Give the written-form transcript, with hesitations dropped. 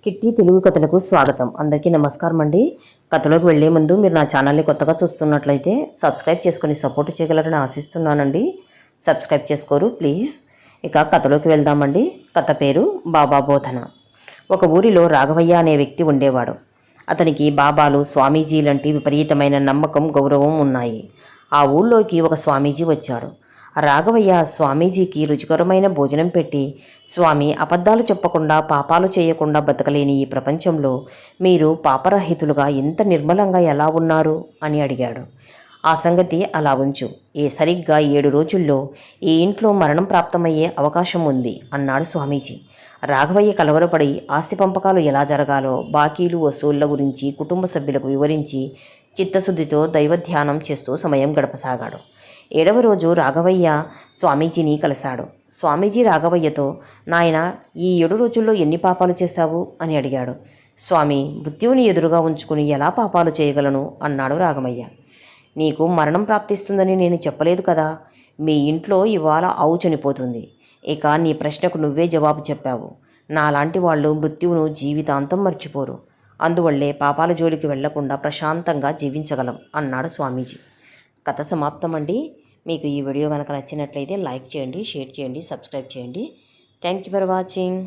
Kitty Telugu కథలకు స్వాగతం. అందరికీ నమస్కారం అండి. కథలోకి వెళ్లే ముందు మీరు నా ఛానల్ని కొత్తగా చూస్తున్నట్లయితే సబ్స్క్రైబ్ చేసుకొని సపోర్ట్ చేయగలరని ఆశిస్తున్నానండి. సబ్స్క్రైబ్ చేసుకోరు ప్లీజ్. ఇక కథలోకి వెళ్దామండి. కథ పేరు బాబా బోధన. ఒక ఊరిలో రాఘవయ్య అనే వ్యక్తి ఉండేవాడు. అతనికి బాబాలు, స్వామీజీ లాంటి విపరీతమైన నమ్మకం, గౌరవం ఉన్నాయి. ఆ ఊళ్ళోకి ఒక స్వామీజీ వచ్చాడు. రాఘవయ్య స్వామీజీకి రుచికరమైన భోజనం పెట్టి, స్వామి, అబద్ధాలు చెప్పకుండా, పాపాలు చేయకుండా బతకలేని ఈ ప్రపంచంలో మీరు పాపరహితులుగా ఇంత నిర్మలంగా ఎలా ఉన్నారు అని అడిగాడు. ఆ సంగతి అలా ఉంచు. సరిగ్గా 7 రోజుల్లో ఈ ఇంట్లో మరణం ప్రాప్తమయ్యే అవకాశం ఉంది అన్నాడు స్వామీజీ. రాఘవయ్య కలవరపడి ఆస్తి పంపకాలు ఎలా జరగాలో, బాకీలు వసూళ్ల గురించి కుటుంబ సభ్యులకు వివరించి చిత్తశుద్ధితో దైవధ్యానం చేస్తూ సమయం గడపసాగాడు. 7వ రోజు రాఘవయ్య స్వామీజీని కలిశాడు. స్వామీజీ రాఘవయ్యతో, నాయన, ఈ 7 రోజుల్లో ఎన్ని పాపాలు చేశావు అని అడిగాడు. స్వామి, మృత్యువుని ఎదురుగా ఉంచుకుని ఎలా పాపాలు చేయగలను అన్నాడు రాఘవయ్య. నీకు మరణం ప్రాప్తిస్తుందని నేను చెప్పలేదు కదా. మీ ఇంట్లో ఇవాళ ఆవు చనిపోతుంది. ఇక నీ ప్రశ్నకు నువ్వే జవాబు చెప్పావు. నాలాంటి వాళ్ళు మృత్యువును జీవితాంతం మర్చిపోరు. అందువల్లే పాపాల జోలికి వెళ్లకుండా ప్రశాంతంగా జీవించగలం అన్నాడు స్వామీజీ. కథ సమాప్తం అండి. మీకు ఈ వీడియో కనుక నచ్చినట్లయితే లైక్ చేయండి, షేర్ చేయండి, సబ్స్క్రైబ్ చేయండి. Thank you for watching.